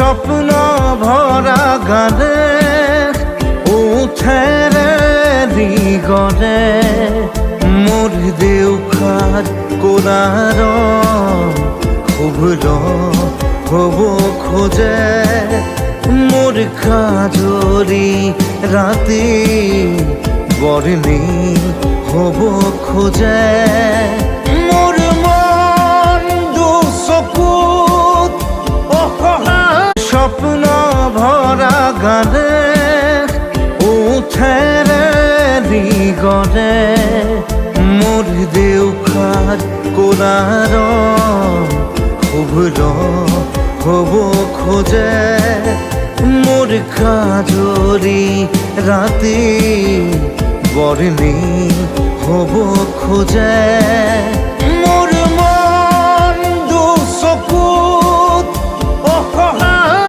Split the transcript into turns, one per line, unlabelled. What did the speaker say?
স্বপ্ন ভরা গানে উঠে গড়ে মোর দেউখার কোলার খুবর হব খোঁজে মোর কাজরি রাতে বরণী হব খোঁজে মোর মন দুচকুত স্বপ্ন ভরা গানে উঠে গড়ে মোর দেউখার কোলার খুবর হব খোঁজে মোর কাজরি রাতে বরণী হব খোঁজে